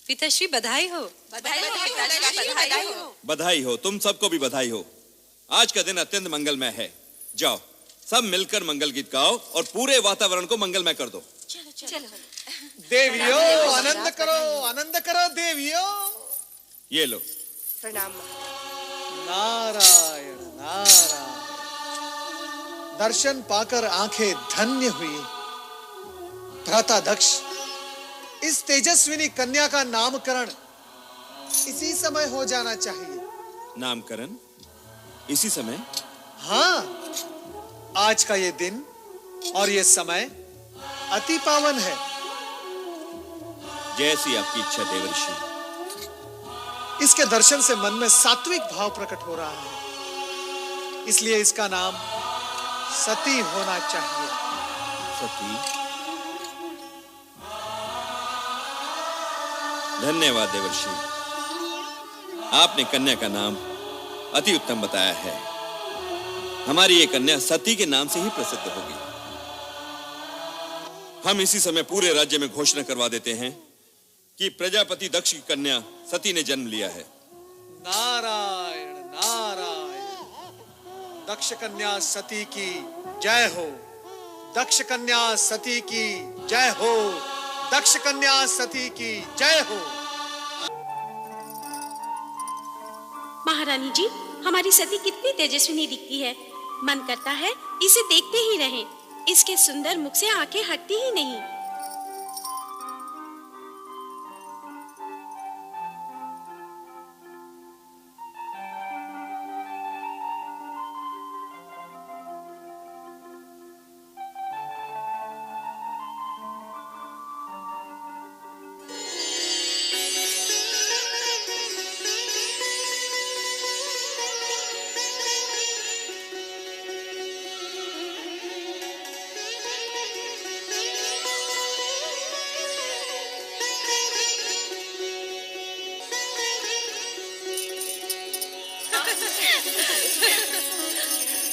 पिताश्री बधाई हो। बधाई हो, तुम सबको भी बधाई हो। आज का दिन अत्यंत मंगलमय है। जाओ सब मिलकर मंगल गीत गाओ और पूरे वातावरण को मंगलमय कर दो। चलो। देवियो आनंद करो देवियो। ये लो। प्रणाम। नारायण नारायण। दर्शन पाकर आंखें धन्य हुई। भ्राता दक्ष, इस तेजस्विनी कन्या का नामकरण इसी समय हो जाना चाहिए। नामकरण इसी समय? हाँ, आज का ये दिन और ये समय अति पावन है। जैसी आपकी इच्छा देवर्षि। इसके दर्शन से मन में सात्विक भाव प्रकट हो रहा है, इसलिए इसका नाम सती होना चाहिए। सती? धन्यवाद देवर्षि, आपने कन्या का नाम अति उत्तम बताया है। हमारी ये कन्या सती के नाम से ही प्रसिद्ध होगी। हम इसी समय पूरे राज्य में घोषणा करवा देते हैं कि प्रजापति दक्ष की कन्या सती ने जन्म लिया है। नारायण नारायण। दक्ष कन्या सती की जय हो। दक्ष कन्या सती की जय हो। दक्ष कन्या सती की जय हो। महारानी जी, हमारी सती कितनी तेजस्विनी दिखती है। मन करता है इसे देखते ही रहें। इसके सुंदर मुख से आंखें हटती ही नहीं।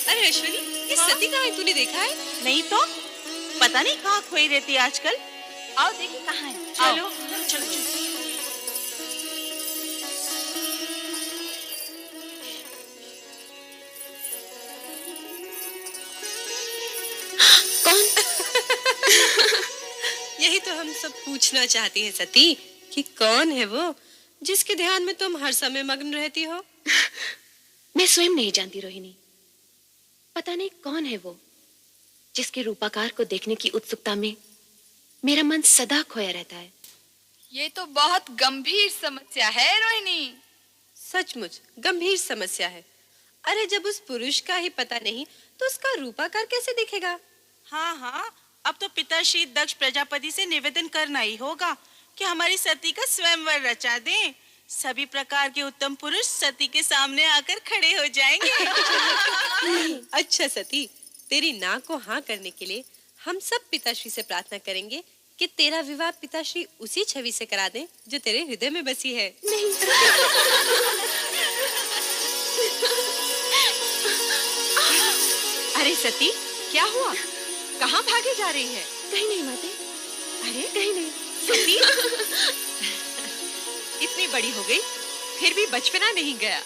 अरे अश्विनी, ये सती कहाँ है? तूने देखा है? नहीं तो पता नहीं कहाँ खोई रहती है आजकल। आओ देखिए कहाँ है। चलो चलो चलो। कौन? यही तो हम सब पूछना चाहती हैं सती, कि कौन है वो जिसके ध्यान में तुम हर समय मग्न रहती हो? मैं स्वयं नहीं जानती रोहिणी। पता नहीं कौन है वो जिसके रूपाकार को देखने की उत्सुकता में मेरा मन सदा खोया रहता है। ये तो बहुत गंभीर समस्या है रोहिणी। सचमुच गंभीर समस्या है। अरे जब उस पुरुष का ही पता नहीं तो उसका रूपाकार कैसे दिखेगा? हाँ हाँ, अब तो पिताश्री दक्ष प्रजापति से निवेदन करना ही होगा कि हमारी सती का स्वयंवर रचा दें। सभी प्रकार के उत्तम पुरुष सती के सामने आकर खड़े हो जाएंगे। अच्छा सती, तेरी ना को हाँ करने के लिए हम सब पिताश्री से प्रार्थना करेंगे कि तेरा विवाह पिताश्री उसी छवि से करा दें जो तेरे हृदय में बसी है। नहीं। अरे सती, क्या हुआ? कहाँ भागे जा रही है? कहीं नहीं माते। अरे कहीं नहीं। सती इतनी बड़ी हो गई फिर भी बचपना नहीं गया।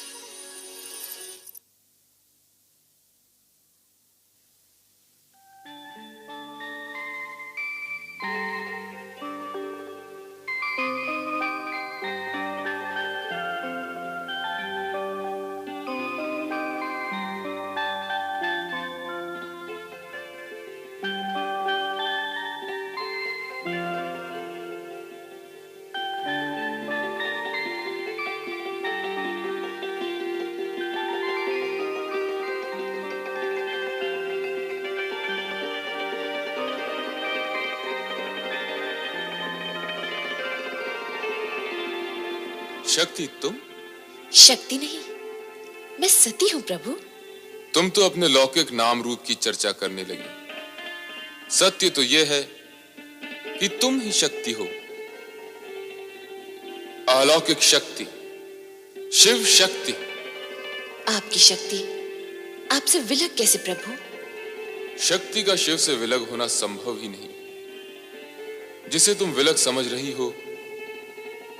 शक्ति तुम? शक्ति नहीं, मैं सती हूँ प्रभु। तुम तो अपने लौकिक नाम रूप की चर्चा करने लगी। सत्य तो यह है कि तुम ही शक्ति हो। अलौकिक शक्ति, शिव शक्ति। आपकी शक्ति आपसे विलग कैसे प्रभु? शक्ति का शिव से विलग होना संभव ही नहीं। जिसे तुम विलग समझ रही हो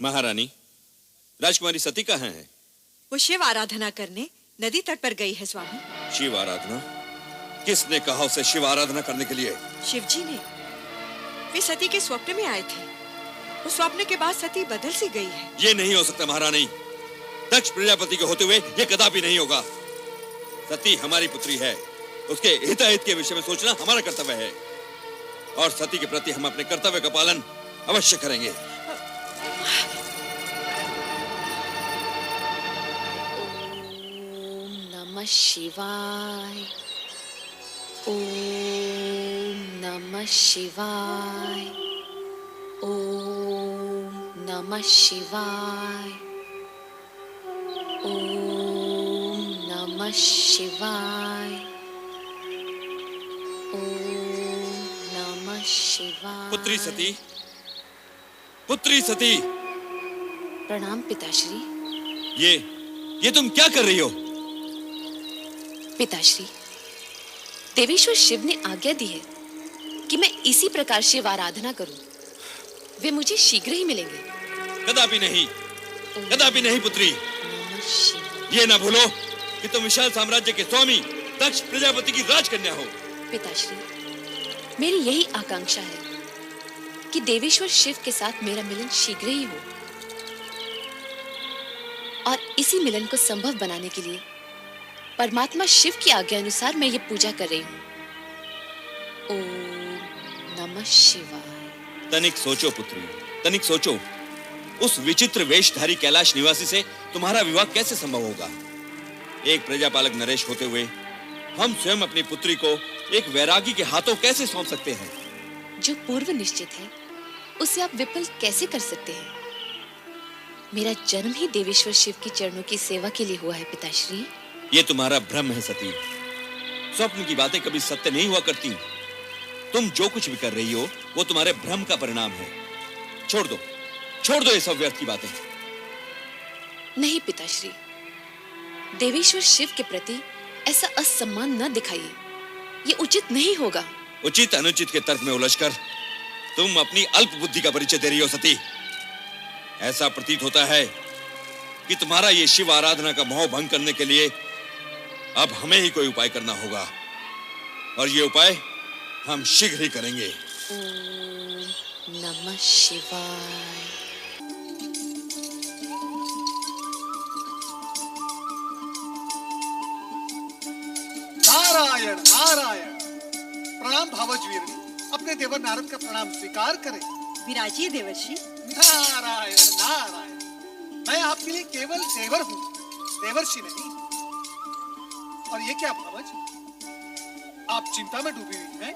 महारानी, राजकुमारी सती कहाँ है? वो शिव आराधना करने नदी तट पर गई है स्वामी। शिव आराधना? किसने कहा उसे शिव आराधना करने के लिए? शिव जी ने। वे सती के स्वप्न में आए थे। उस स्वप्न के बाद सती बदल सी गई है। ये नहीं हो सकता महारानी। दक्ष प्रजापति के होते हुए ये कदापि नहीं होगा। सती हमारी पुत्री है, उसके हिताहित के विषय में सोचना हमारा कर्तव्य है, और सती के प्रति हम अपने कर्तव्य का पालन अवश्य करेंगे। ओम नमः शिवाय, ओम नमः शिवाय, ओम नमः शिवाय, ओम नमः शिवाय, ओम नमः शिवाय। पुत्री सती, पुत्री सती। प्रणाम पिताश्री। ये तुम क्या कर रही हो? पिताश्री, देवेश्वर शिव ने आज्ञा दी है कि मैं इसी प्रकार शिव आराधना करूं। वे मुझे शीघ्र ही मिलेंगे। कदापि नहीं, कदापि नहीं पुत्री। नमः शिवाय। ये ना भूलो कि तुम विशाल साम्राज्य के स्वामी दक्ष प्रजापति की राजकन्या हो। पिताश्री, मेरी यही आकांक्षा है कि देवेश्वर शिव के साथ मेरा मिलन शीघ्र ही हो, और इसी मिलन को संभव बनाने के लिए परमात्मा शिव की आज्ञा अनुसार मैं ये पूजा कर रही हूँ। ओम नमः शिवाय। तनिक सोचो पुत्री, तनिक सोचो। उस विचित्र वेशधारी कैलाश निवासी से तुम्हारा विवाह कैसे संभव होगा? एक प्रजापालक नरेश होते हुए हम स्वयं अपनी पुत्री को एक वैरागी के हाथों कैसे सौंप सकते हैं? जो पूर्व निश्चित है उसे आप विफल कैसे कर सकते हैं? मेरा जन्म ही देवेश्वर शिव की चरणों की सेवा के लिए हुआ है पिताश्री। ये तुम्हारा भ्रम है सती। स्वप्न की बातें कभी सत्य नहीं हुआ करती। तुम जो कुछ भी कर रही हो वो तुम्हारे भ्रम का परिणाम है। छोड़ दो ये सब व्यर्थ की बातें। नहीं पिताश्री, देवेश्वर शिव के प्रति ऐसा असम्मान न दिखाइए, ये उचित नहीं होगा। उचित अनुचित के तर्क में उलझकर तुम अपनी अल्प बुद्धि का परिचय दे रही हो सती। ऐसा प्रतीत होता है कि तुम्हारा ये शिव आराधना का मोह भंग करने के लिए अब हमें ही कोई उपाय करना होगा, और ये उपाय हम शीघ्र ही करेंगे। ओम नमः शिवाय। नारायण नारायण। प्रणाम भावज वीरनी, अपने देवर नारद का प्रणाम स्वीकार करें। विराजिए देवर्षि। नारायण नारायण। मैं आपके लिए केवल देवर हूँ, देवर्षि नहीं। और ये क्या भावज, आप चिंता में डूबी हुई हैं?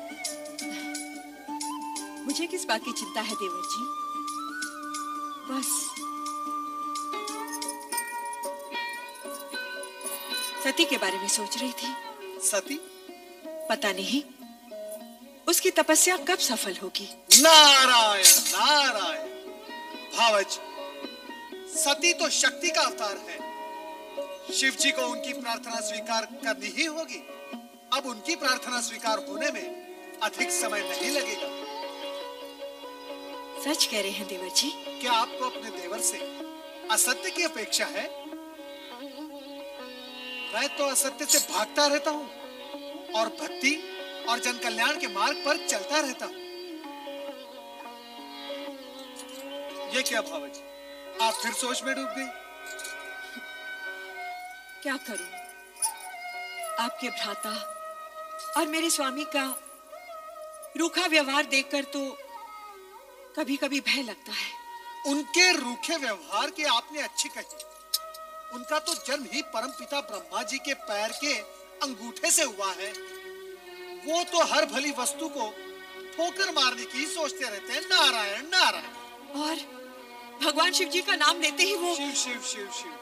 मुझे किस बात की चिंता है देवर जी? बस सती के बारे में सोच रही थी। सती? पता नहीं उसकी तपस्या कब सफल होगी। नारायण नारायण। भावज, सती तो शक्ति का अवतार है। शिव जी को उनकी प्रार्थना स्वीकार करनी ही होगी। अब उनकी प्रार्थना स्वीकार होने में अधिक समय नहीं लगेगा। सच कह रहे हैं देवर जी। क्या आपको अपने देवर से असत्य की अपेक्षा है? मैं तो असत्य से भागता रहता हूँ और भक्ति और जन कल्याण के मार्ग पर चलता रहता हूँ। ये क्या भावज, आप फिर सोच में डूब गई? क्या करूं? आपके भ्राता और मेरे स्वामी का रूखा व्यवहार देखकर तो कभी कभी भय लगता है। उनके रूखे व्यवहार की आपने अच्छी कही। उनका तो जन्म ही परमपिता ब्रह्मा जी के पैर के अंगूठे से हुआ है। वो तो हर भली वस्तु को ठोकर मारने की सोचते रहते हैं। नारायण नारायण। और भगवान शिव जी का नाम लेते ही वो शिव शिव शिव शिव।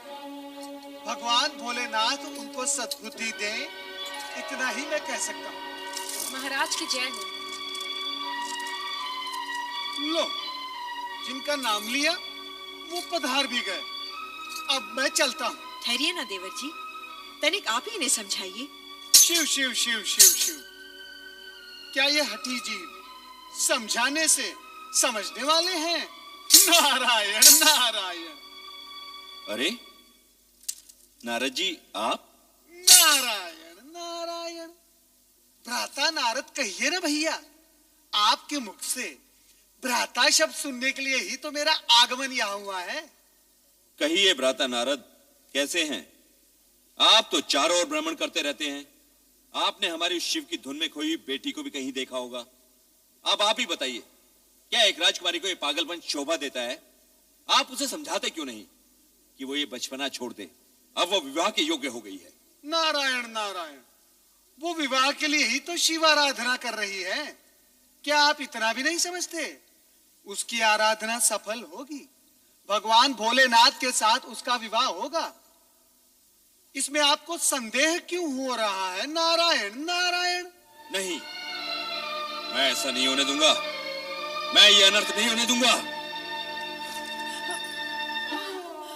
भगवान भोलेनाथ उनको सद्बुद्धि दे, इतना ही मैं कह सकता हूँ। महाराज की जय हो। लो, जिनका नाम लिया वो पधार भी गए। अब मैं चलता हूँ। ठहरिए ना देवर जी, तनिक आप ही इन्हें समझाइए। शिव शिव शिव शिव शिव। क्या ये हठी जीव समझाने से समझने वाले हैं? नारायण नारायण। अरे नारद जी, आप? नारायण नारायण। भ्राता नारद कहिए ना भैया, आपके मुख से भ्राता शब्द सुनने के लिए ही तो मेरा आगमन यहाँ हुआ है। कहिए भ्राता नारद, कैसे हैं आप? तो चारों ओर भ्रमण करते रहते हैं। आपने हमारी शिव की धुन में खोई बेटी को भी कहीं देखा होगा। अब आप ही बताइए, क्या एक राजकुमारी को ये पागलपन शोभा देता है? आप उसे समझाते क्यों नहीं कि वो ये बचपना छोड़ दे? अब वो विवाह के योग्य हो गई है। नारायण नारायण, वो विवाह के लिए ही तो शिव आराधना कर रही है। क्या आप इतना भी नहीं समझते? उसकी आराधना सफल होगी, भगवान भोलेनाथ के साथ उसका विवाह होगा। इसमें आपको संदेह क्यों हो रहा है? नारायण नारायण। नहीं, मैं ऐसा नहीं होने दूंगा। मैं ये अनर्थ नहीं होने दूंगा।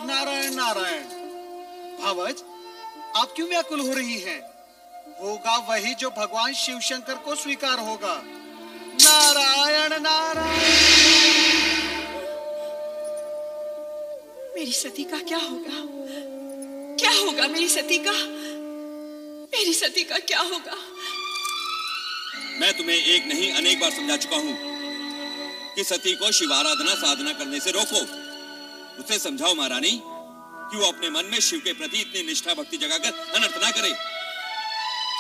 नारायण नारायण। भावज, आप क्यों व्याकुल हो रही हैं? होगा वही जो भगवान शिव शंकर को स्वीकार होगा। नारायण नारायण। मेरी सती का क्या होगा? क्या होगा मेरी सती का? मेरी सती का क्या होगा? मैं तुम्हें एक नहीं अनेक बार समझा चुका हूं कि सती को शिवाराधना साधना करने से रोको। उसे समझाओ महारानी कि वो अपने मन में शिव के प्रति इतनी निष्ठा भक्ति जगाकर अनर्थ ना करे।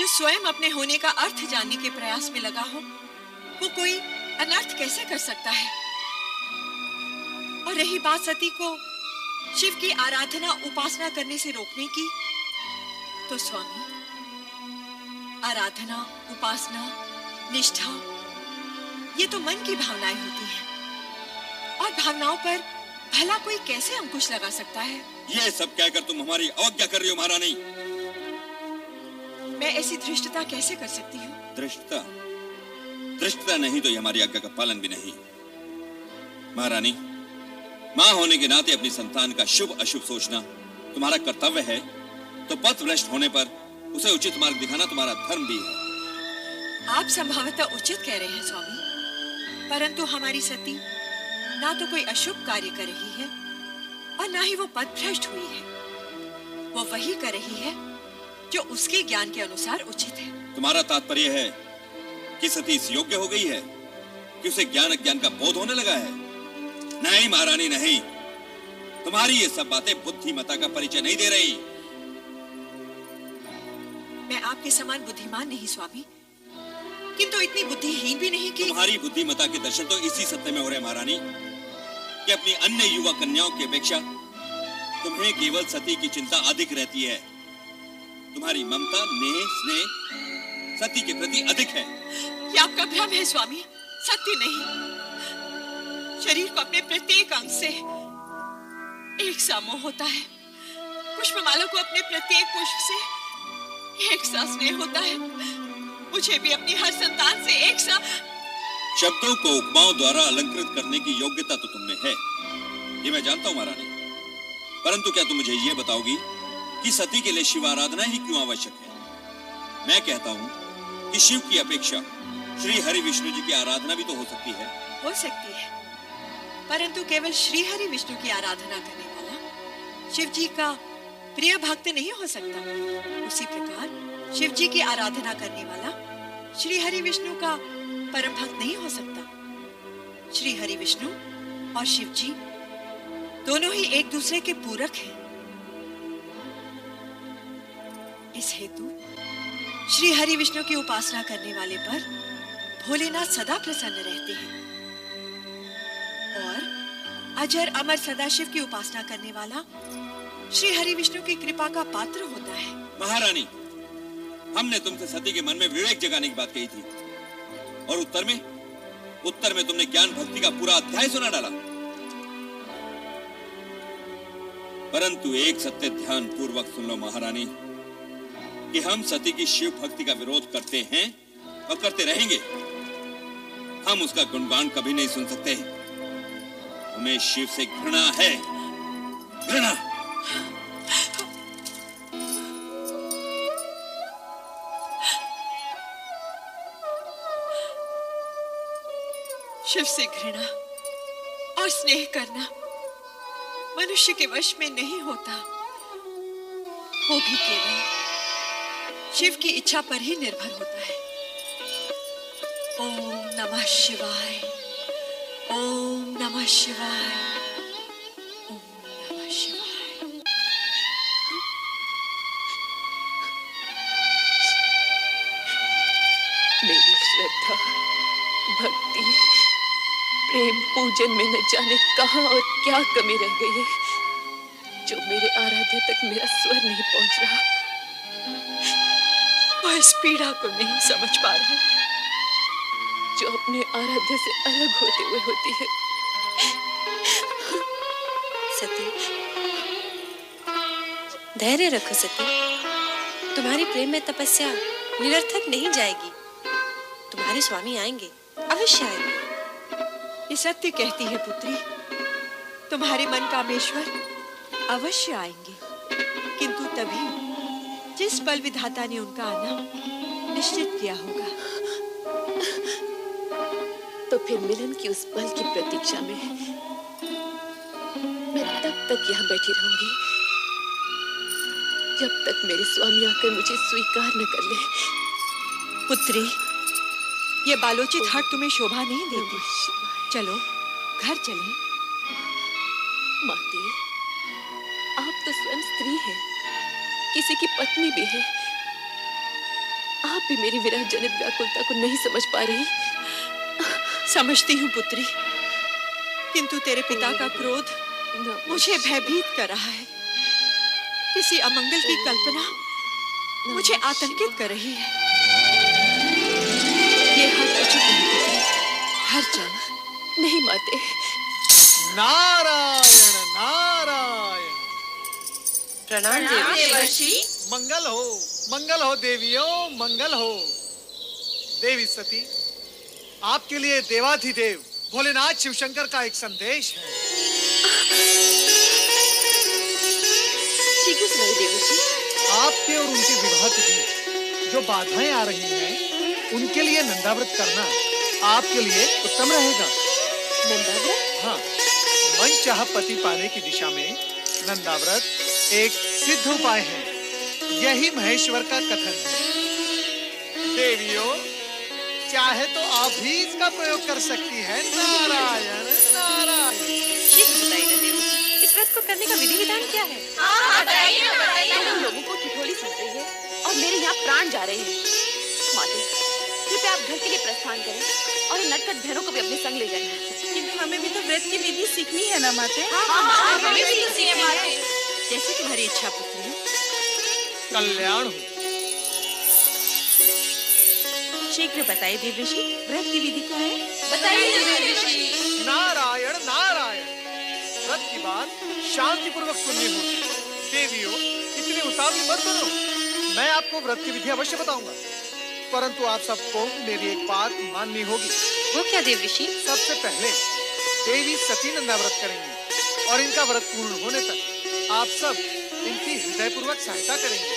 जो स्वयं अपने होने का अर्थ जानने के प्रयास में लगा हो, वो कोई अनर्थ कैसे कर सकता है? और रही बात सती को शिव की आराधना उपासना करने से रोकने की, तो स्वामी, आराधना उपासना निष्ठा ये तो मन की भावनाएं होती हैं, और भावनाओं पर भला कोई कैसे अंकुश लगा सकता है? ये सब कहकर तुम हमारी अवज्ञा कर रही हो महारानी। मैं ऐसी धृष्टता कैसे कर सकती हूँ? धृष्टता? धृष्टता नहीं तो ये हमारी आज्ञा का पालन भी नहीं। महारानी, मां होने के नाते अपनी संतान का शुभ अशुभ सोचना तुम्हारा कर्तव्य है, तो पथ भ्रष्ट होने पर उसे उचित मार्ग दिखाना तुम्हारा धर्म भी है। आप संभवतः उचित कह रहे हैं स्वामी, परंतु हमारी सती ना तो कोई अशुभ कार्य कर रही है और ना ही वो पथ भ्रष्ट हुई है। वो वही कर रही है जो उसके ज्ञान के अनुसार उचित है। तुम्हारा तात्पर्य है कि सती इस योग्य हो गई है कि उसे ज्ञान अज्ञान का बोध होने लगा है? नहीं महारानी नहीं, तुम्हारी ये सब बातें बुद्धिमता का परिचय नहीं दे रही। मैं आपके समान बुद्धिमान नहीं स्वामी, किंतु इतनी बुद्धिहीन भी नहीं कि तुम्हारी बुद्धिमता के दर्शन तो इसी सत्य में हो रहे महारानी कि अपनी अन्य युवा कन्याओं की अपेक्षा तुम्हें केवल सती की चिंता अधिक रहती है। तुम्हारी ममता नेह स्नेह सती के प्रति अधिक है। ये आपका भ्रम है स्वामी, सत्य नहीं। शरीर को अपने प्रत्येक अंग से एक सा मोह होता है, पुष्पमाला को अपने प्रत्येक पुष्प से एक सा स्नेह होता है, मुझे भी अपनी हर संतान से एक सा। शब्दों को उपमाओं द्वारा अलंकृत करने की योग्यता तो तुमने है, ये मैं जानता हूं महारानी, परंतु क्या तुम मुझे ये बताओगी कि सती के लिए शिव आराधना ही क्यों आवश्यक है? मैं कहता हूं कि शिव की अपेक्षा श्री हरि विष्णु जी की आराधना भी तो हो सकती है। हो सकती है, परंतु केवल श्री हरि विष्णु की आराधना करने वाला शिव जी का प्रिय भक्त नहीं हो सकता। उसी प्रकार शिव जी की आराधना करने वाला श्री हरि विष्णु का परम भक्त नहीं हो सकता। श्री हरि विष्णु और शिव जी दोनों ही एक दूसरे के पूरक हैं। इस हेतु श्री हरि विष्णु की उपासना करने वाले पर भोलेनाथ सदा प्रसन्न रहते हैं, और अजर अमर सदाशिव की उपासना करने वाला श्री हरि विष्णु की कृपा का पात्र होता है। महारानी, हमने तुमसे सती के मन में विवेक जगाने की बात कही थी, और उत्तर में तुमने ज्ञान भक्ति का पूरा अध्याय सुना डाला। परंतु एक सत्य ध्यान पूर्वक सुन लो महारानी कि हम सती की शिव भक्ति का विरोध करते हैं और करते रहेंगे। हम उसका गुणगान कभी नहीं सुन सकते। हमें शिव से घृणा है, घृणा। शिव से घृणा और स्नेह करना मनुष्य के वश में नहीं होता, वो भी केवल शिव की इच्छा पर ही निर्भर होता है। ओम नमः शिवाय, ओम नमः शिवाय, ओम नमः शिवाय। मेरी श्रद्धा, भक्ति, प्रेम, पूजन में न जाने कहां और क्या कमी रह गई है जो मेरे आराध्य तक मेरा स्वर नहीं पहुंच रहा। वह इस पीड़ा को नहीं समझ पा रहा जो अपने आराध्य से अलग होते हुए होती है। सती, धैर्य रखो सती। तुम्हारी प्रेम में तपस्या निरर्थक नहीं जाएगी। तुम्हारे स्वामी आएंगे, अवश्य आएंगे। ये सत्य कहती है पुत्री, तुम्हारे मन कामेश्वर अवश्य आएंगे, किंतु तभी जिस पल विधाता ने उनका आना निश्चित किया होगा। तो फिर मिलन की उस पल की प्रतीक्षा में मैं तब तक यहाँ बैठी रहूंगी जब तक मेरे स्वामी आकर मुझे स्वीकार न कर ले। पुत्री, ये बालोचित हट तुम्हें शोभा नहीं देती। चलो घर चलें। माते, आप तो स्वयं स्त्री हैं, किसी की पत्नी भी है। आप भी मेरी विरह जनित व्याकुलता को नहीं समझ पा रही। समझती हूँ पुत्री, किंतु तेरे पिता का क्रोध मुझे भयभीत कर रहा है। किसी अमंगल की कल्पना मुझे आतंकित कर रही है। ये हट उचित नहीं पुत्री, घर चल। नहीं माते। नारायण नारायण। प्रणाम देवर्षि। मंगल हो देवियों, मंगल हो। देवी सती, आपके लिए देवाधिदेव भोलेनाथ शिवशंकर का एक संदेश है। शीघ्र सुनाइए देवर्षि। आपके और उनके विवाह के बीच जो बाधाएं आ रही हैं, उनके लिए नंदाव्रत करना आपके लिए उत्तम रहेगा। नंदाव्रत? हाँ, मनचाहा पति पाने की दिशा में नंदाव्रत एक सिद्ध उपाय है। यही महेश्वर का कथन है। देवियों, चाहे तो आप भी इसका प्रयोग कर सकती हैं। नारायण नारायण। शीघ्र बताइए ना देवर्षि, इस व्रत को करने का विधि विधान क्या है? तुम लोगों को ठिठोली सुन रही है और मेरे यहाँ प्राण जा रहे हैं। माते, कृपया आप घर के लिए प्रस्थान करें और इन नटखट बहनों को भी अपने संग ले जाएं। किंतु हमें भी तो व्रत की विधि सीखनी है ना माते। हमें भी तो सीखनी है। जैसे तुम्हारी इच्छा पुत्री। कल्याण हो। शीघ्र बताइए देवर्षि, व्रत की विधि क्या है? बताइए देवर्षि। नारायण नारायण। व्रत की बात शांति पूर्वक सुननी होगी। देवियों, इतनी उतावली मत बनो। मैं आपको व्रत की विधि अवश्य बताऊंगा, परंतु आप सबको मेरी एक बात माननी होगी। वो क्या देवर्षि? सबसे पहले देवी सती नंदाव्रत करेंगी और इनका व्रत पूर्ण होने तक आप सब इनकी हृदयपूर्वक सहायता करेंगे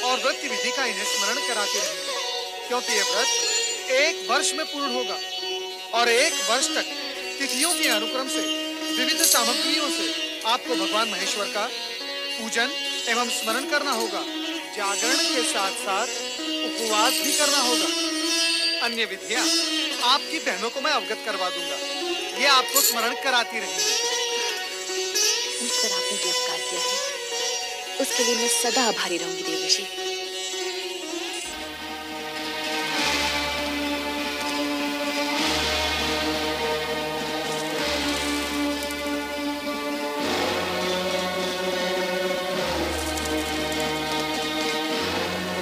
और व्रत की विधि का इन्हें स्मरण कराते रहेंगे, क्योंकि ये व्रत 1 वर्ष में पूर्ण होगा और 1 वर्ष तक तिथियों के अनुक्रम से विविध सामग्रियों से आपको भगवान महेश्वर का पूजन एवं स्मरण करना होगा। जागरण के साथ साथ उपवास भी करना होगा। अन्य विधियां आपकी बहनों को मैं अवगत करवा दूंगा, ये आपको स्मरण कराती रहेंगी। मुझ पर आपने जो उपकार किया है उसके लिए मैं सदा आभारी रहूंगी देवर्षि।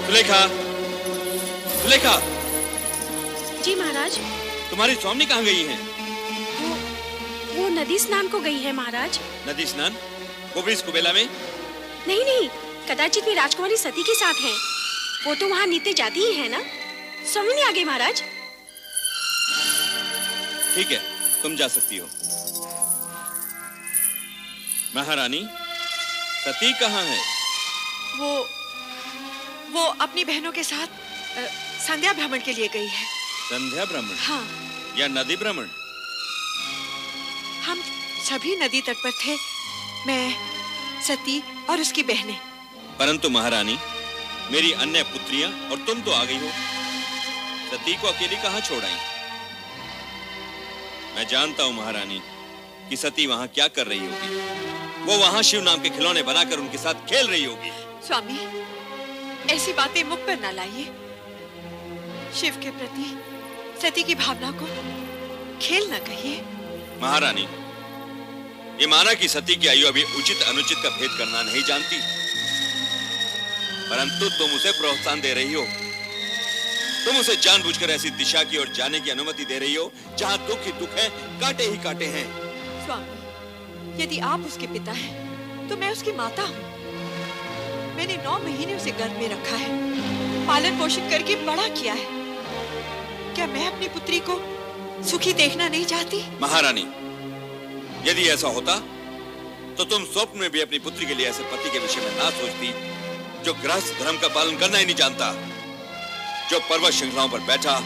सुलेखा, सुलेखा, जी महाराज। तुम्हारी स्वामी कहाँ गई हैं? वो नदी स्नान को गई है महाराज। नदी स्नान? वो भी इस कुबेला में? नहीं नहीं, कदाचित वे राजकुमारी सती के साथ हैं। वो तो वहाँ नित्य जाती ही है ना। स्वामी नहीं आ गई महाराज। ठीक है, तुम जा सकती हो। महारानी, सती कहाँ है? वो अपनी बहनों के साथ संध्या भ्रमण के लिए गई है। संध्या भ्रमण? हाँ। या नदी भ्रमण? हम सभी नदी तट पर थे, मैं, सती और उसकी बहनें। परंतु महारानी, मेरी अन्य पुत्रियां और तुम तो आ गई हो। सती को अकेली कहां छोड़ आई? मैं जानता हूं महारानी कि सती वहां क्या कर रही होगी। वो वहां शिव नाम के खिलौने बनाकर उनके साथ खेल रही होगी। स्वामी, ऐसी बातें मुख पर न लाइए। शिव के प्रति सती की भावना को खेल न कहिए। महारानी, ये माना कि सती की आयु अभी उचित अनुचित का भेद करना नहीं जानती, परंतु तुम उसे प्रोत्साहन दे रही हो। तुम उसे जानबूझकर ऐसी दिशा की ओर जाने की अनुमति दे रही हो जहां दुख ही दुख है, कांटे ही कांटे हैं। स्वामी, यदि आप उसके पिता हैं, तो मैं उसकी माता हूँ। मैंने 9 महीने उसे गर्भ में रखा है, पालन पोषण करके बड़ा किया है। क्या मैं अपनी पुत्री को सुखी देखना नहीं चाहती? महारानी, यदि ऐसा होता तो तुम स्वप्न में भी अपनी पुत्री के लिए ऐसे पति के विषय में ना सोचती जो गृहस्थ धर्म का पालन करना ही नहीं जानता, जो पर्वत श्रृंखलाओं पर बैठा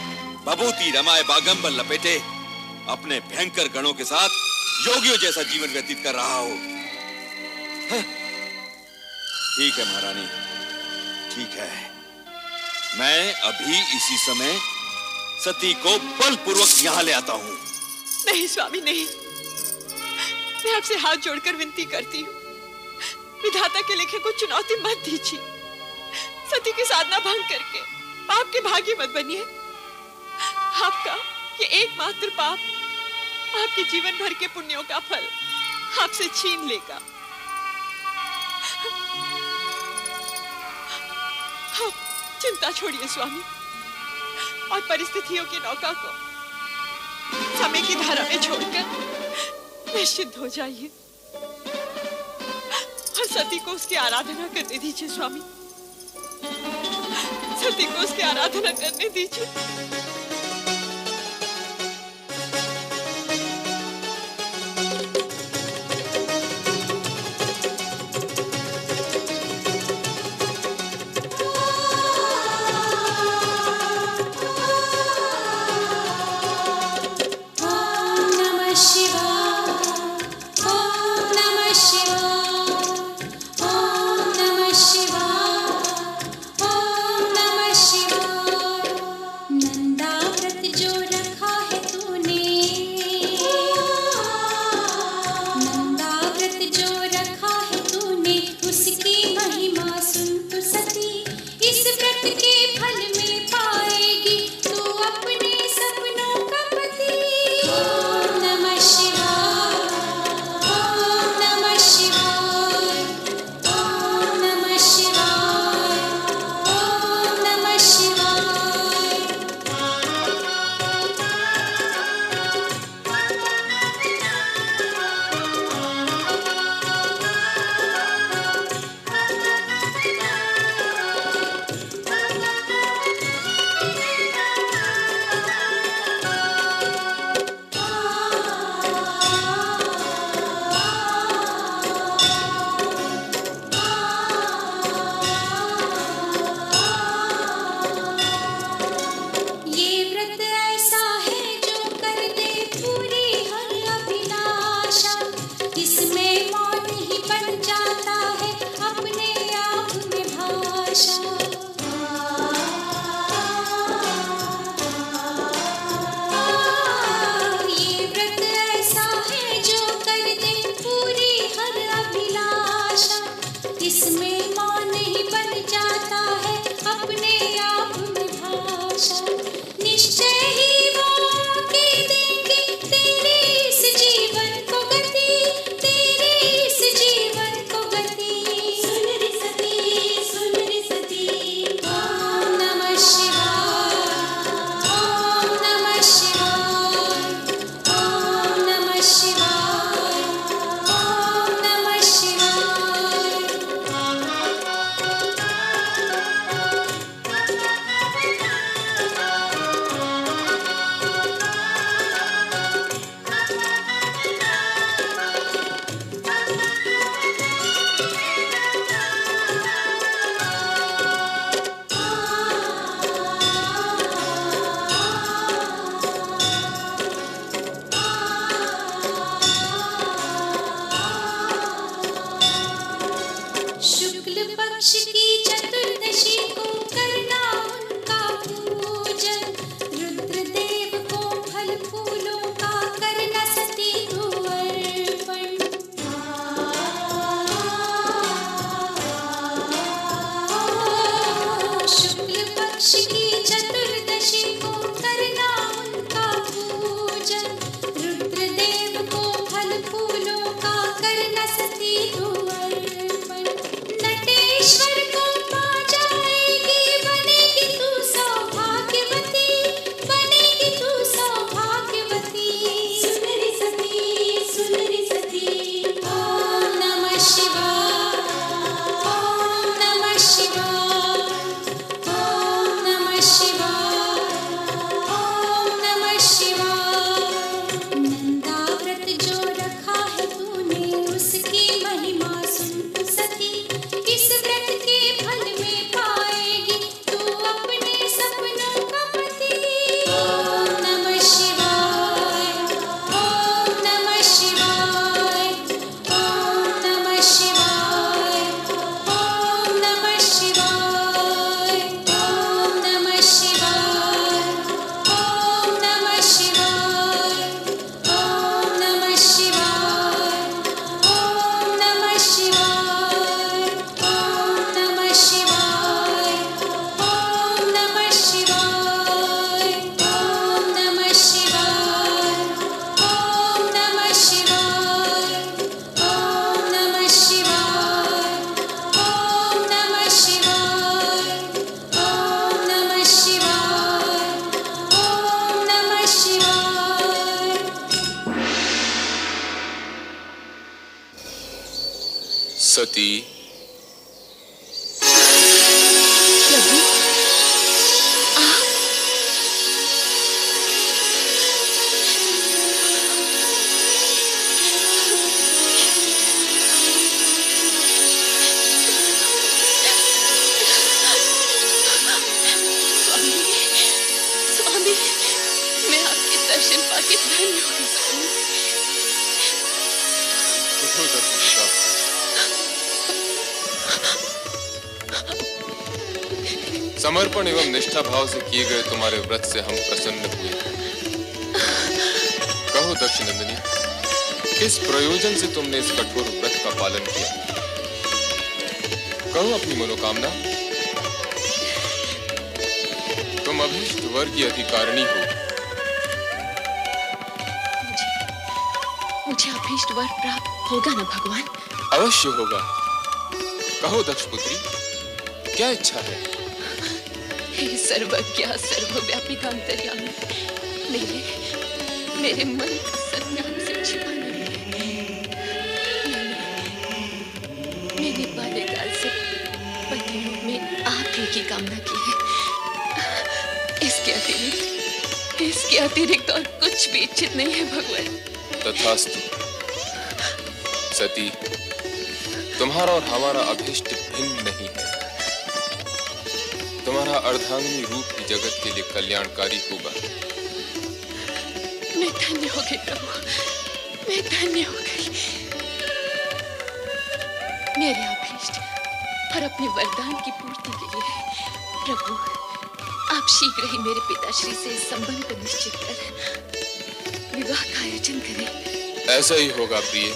भभूति रमाए बागंबर लपेटे अपने भयंकर गणों के साथ योगियों जैसा जीवन व्यतीत कर रहा हो। ठीक है महारानी, ठीक है। मैं अभी इसी समय सती को बलपूर्वक यहाँ ले आता हूँ। नहीं स्वामी, नहीं। मैं आपसे हाथ जोड़कर विनती करती हूँ, विधाता के लिखे को चुनौती मत दीजिए। सती की साधना भंग करके पाप के भागी मत बनिए। आपका ये एकमात्र पाप आपके जीवन भर के पुण्यों का फल आपसे छीन लेगा। आप चिंता छोड़िए स्वामी, और परिस्थितियों की नौका को समय की धारा में छोड़कर निश्चिंत हो जाइए और सती को उसकी आराधना करने दीजिए। स्वामी, सती को उसकी आराधना करने दीजिए। नंदा सती, प्रभु, स्वामी, मैं आपके दर्शन पाके धन्य हो गई स्वामी। उठो दक्ष पिता। समर्पण एवं निष्ठा भाव से किए गए तुम्हारे व्रत से हम प्रसन्न हुए। कहो दक्ष नंदिनी, किस प्रयोजन से तुमने इस कठोर व्रत का पालन किया? कहो अपनी मनोकामना। तुम अभीष्ट वर की अधिकारिणी हो। मुझे अभीष्ट वर प्राप्त होगा ना भगवान? अवश्य होगा। कहो दक्ष पुत्री, क्या इच्छा है? हे सर्वज्ञ सर्वव्यापी का अंतर्यामी, मेरे मन का सत्यान से छिपा नहीं है। मैंने बाल्यकाल से पति रूप में आप ही की कामना की है। इसके अतिरिक्त और कुछ भी इच्छित नहीं है भगवान। तथास्तु। सती, तुम्हारा और हमारा अभीष्ट भिन्न नहीं है। तुम्हारा अर्धांगिनी रूप ही जगत के लिए कल्याणकारी होगा। मैं धन्य हो गई प्रभु, मैं धन्य हो गई। मेरे अभीष्ट और अपने वरदान की पूर्ति के लिए प्रभु, आप शीघ्र ही मेरे पिताश्री से इस संबंध को निश्चित कर विवाह का आयोजन करें। ऐसा ही होगा प्रिय।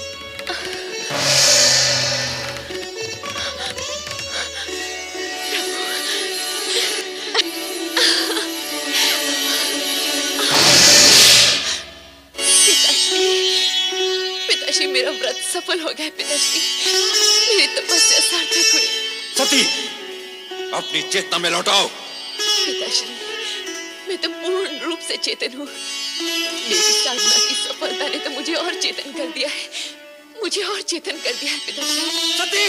पिताश्री, मेरा व्रत सफल हो गया। पिताश्री, मेरी तपस्या सार्थक हुई। सती, अपनी चेतना में लौटाओ। पिताश्री, मैं तो पूर्ण रूप से चेतन हूँ। मेरी साधना की सफलता ने तो मुझे और चेतन कर दिया है। पिताश्री। सती,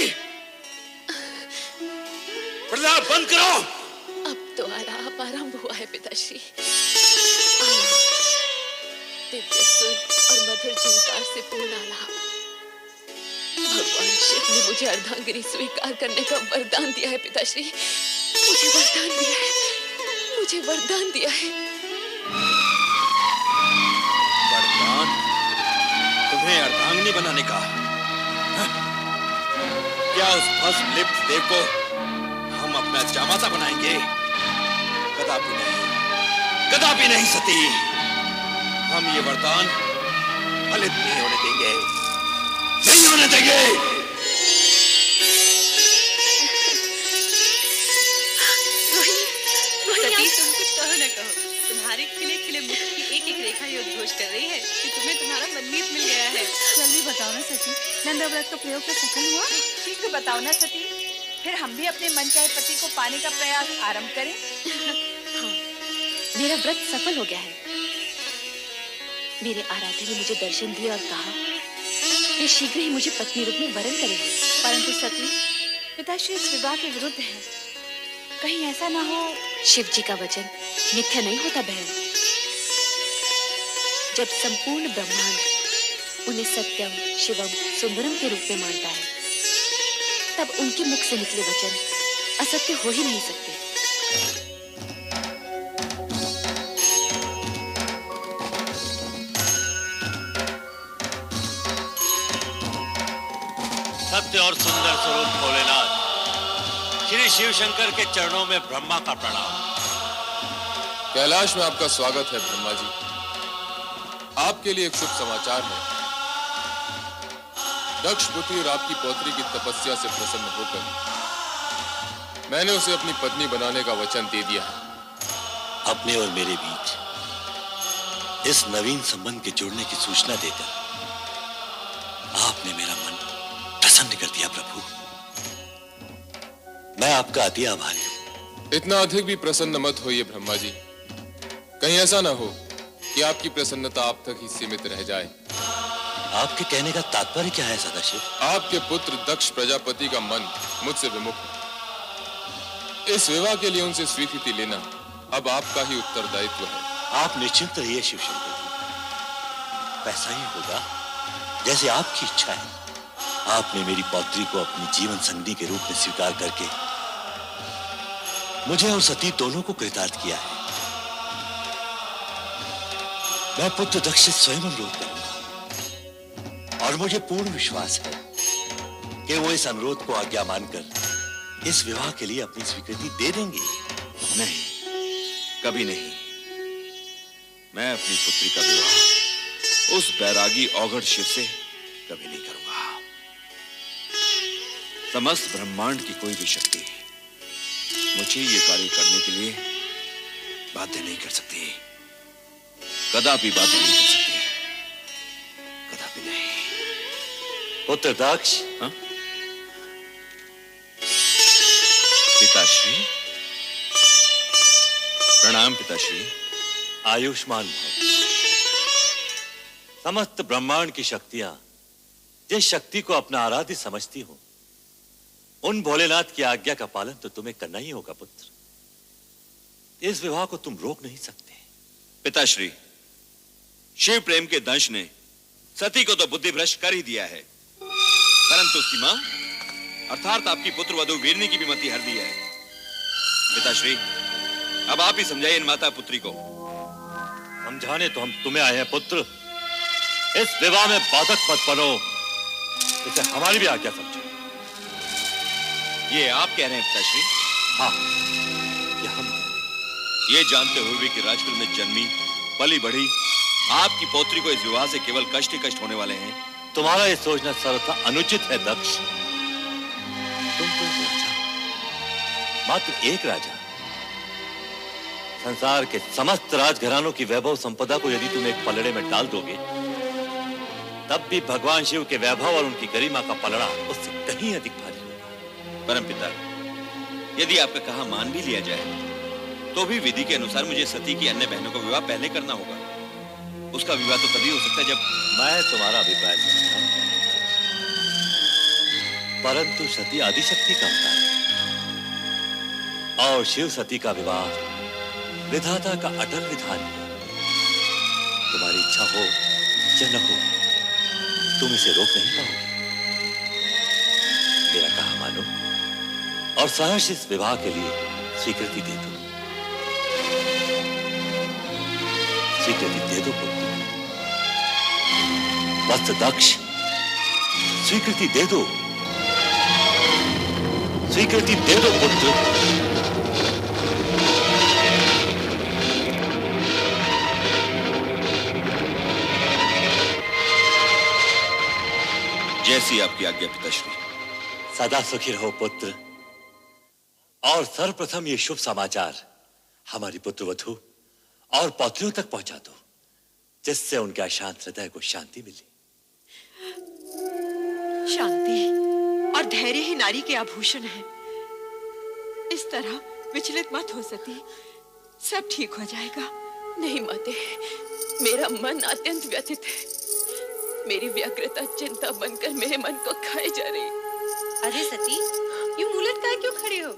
प्रलाप बंद करो। अब तो आलाप आरंभ हुआ है पिताश्री। दिव्य सुर और मधुर झंकार से पूर्ण आलाप। भगवान शिव ने मुझे अर्धांगिनी स्वीकार करने का वरदान दिया है पिताश्री। मुझे वरदान दिया है। वरदान? तुम्हें अर्धांगिनी बनाने का? क्या उस भस्म लिप्त देव को हम अपना जामाता बनाएंगे? कदापि नहीं, कदापि नहीं सती। हम ये वरदान फलित नहीं होने देंगे, नहीं होने देंगे। सती, तुम कुछ कहो न कहो, तुम्हारे खिले खिले मुख की एक एक रेखा ये उद्घोष कर रही है कि तुम्हें तुम्हारा मनमीत मिल गया है। जल्दी बताओ ना सती, नंदा व्रत का प्रयोग तो सफल हुआ? शीघ्र बताओ ना सती, फिर हम भी अपने मनचाहे पति को पाने का प्रयास आरंभ करें। हाँ, मेरा व्रत सफल हो गया है। मेरे आराध्य ने मुझे दर्शन दिया और कहा वे शीघ्र ही मुझे पत्नी रूप में वरण करेंगे। परंतु सती, पिताश्री इस विवाह के विरुद्ध है। कहीं ऐसा ना हो। शिव जी का वचन मिथ्या नहीं होता बहन। जब संपूर्ण ब्रह्मांड उन्हें सत्यम, शिवम, सुंदरम के रूप में मानता है, तब उनके मुख से निकले वचन असत्य हो ही नहीं सकते। सत्य और सुंदर स्वरूप भोलेनाथ, श्री शिव शंकर के चरणों में ब्रह्मा का प्रणाम। कैलाश में आपका स्वागत है ब्रह्मा जी। आपके लिए एक शुभ समाचार है। दक्ष पुत्री और आपकी पौत्री की तपस्या से प्रसन्न होकर मैंने उसे अपनी पत्नी बनाने का वचन दे दिया है। अपने और मेरे बीच इस नवीन संबंध के जुड़ने की सूचना देकर आपने मेरा मन प्रसन्न कर दिया प्रभु। मैं आपका अति आभारी हूं। इतना अधिक भी प्रसन्न मत होइए ब्रह्मा जी। कहीं ऐसा ना हो कि आपकी प्रसन्नता आप तक ही सीमित रह जाए। आपके कहने का तात्पर्य क्या है सदाशिव? आपके पुत्र दक्ष प्रजापति का मन मुझसे विमुख है। इस विवाह के लिए उनसे स्वीकृति लेना अब आपका ही उत्तरदायित्व है। आप निश्चिंत रहिए शिवशंकर जी, वैसा ही होगा जैसे आपकी इच्छा है। आपने मेरी पौत्री को अपनी जीवन संगी के रूप में स्वीकार करके मुझे और सती दोनों को कृतार्थ किया है। मैं पुत्र दक्ष से स्वयं अनुरोध करूंगा और मुझे पूर्ण विश्वास है कि वो इस अनुरोध को आज्ञा मानकर इस विवाह के लिए अपनी स्वीकृति दे देंगे। नहीं, कभी नहीं। मैं अपनी पुत्री का विवाह उस बैरागी औघड़ शिव से कभी नहीं करूंगा। समस्त ब्रह्मांड की कोई भी शक्ति मुझे ये कार्य करने के लिए बाध्य नहीं कर सकती, कदापि बाध्य नहीं कर सकती, कदापि नहीं। पुत्र दक्ष। हाँ? पिताश्री। प्रणाम पिताश्री। आयुष्मान भव। समस्त ब्रह्मांड की शक्तियां जिस शक्ति को अपना आराध्य समझती हो, उन भोलेनाथ की आज्ञा का पालन तो तुम्हें करना ही होगा पुत्र। इस विवाह को तुम रोक नहीं सकते। पिताश्री, शिव प्रेम के दंश ने सती को तो बुद्धि भ्रष्ट कर ही दिया है, परंतु उसकी मां अर्थात आपकी पुत्र वधु वीरनी की भी मति हर दी है। पिताश्री, अब आप ही समझाइए इन माता पुत्री को। समझाने तो हम तुम्हें आए हैं पुत्र। इस विवाह में बाधक मत बनो, इसे हमारी भी आज्ञा समझो। ये आप कह रहे हैं पिताश्री? हाँ, ये हम कह रहे हैं। ये जानते हुए भी कि राजकुल में जन्मी पली बढ़ी आपकी पौत्री को इस विवाह से केवल कष्ट ही कष्ट होने वाले हैं। तुम्हारा ये सोचना सर्वथा अनुचित है दक्ष। तुम तो एक राजा, मात्र एक राजा। संसार के समस्त राजघरानों की वैभव संपदा को यदि तुम एक पलड़े में डाल दोगे, तब भी भगवान शिव के वैभव और उनकी गरिमा का पलड़ा उससे कहीं अधिक भारी होगा। परमपिता, यदि आपका कहा मान भी लिया जाए, तो भी विधि के अनुसार मुझे सती की अन्य बहनों का विवाह पहले करना होगा। उसका विवाह तो तभी हो सकता है जब मैं तुम्हारा अभिप्राय समझता हूं, परंतु सती आदिशक्ति का अवतार है और शिव सती का विवाह विधाता का अटल विधान है। तुम्हारी इच्छा हो या न हो, तुम इसे रोक नहीं पाओगे। मेरा कहा मानो और सहर्ष इस विवाह के लिए स्वीकृति दे दो। स्वीकृति दे दो पुत्र। वत्स दक्ष, स्वीकृति दे दो, स्वीकृति दे दो पुत्र। जैसी आपकी आज्ञा पिताश्री। सदा सुखी रहो पुत्र। और सर्वप्रथम ये शुभ समाचार हमारी पुत्र वधु और पौत्रियों तक पहुंचा दो, जिससे उनके अशांत हृदय को शांति मिले। शांति और धैर्य ही नारी के आभूषण है। इस तरह विचलित मत हो सती, सब ठीक हो जाएगा। नहीं माते, मेरा मन अत्यंत व्यथित है। मेरी व्यग्रता चिंता बनकर मेरे मन को खाए जा रही। अरे सती, यूं उलट कर क्यों खड़े हो?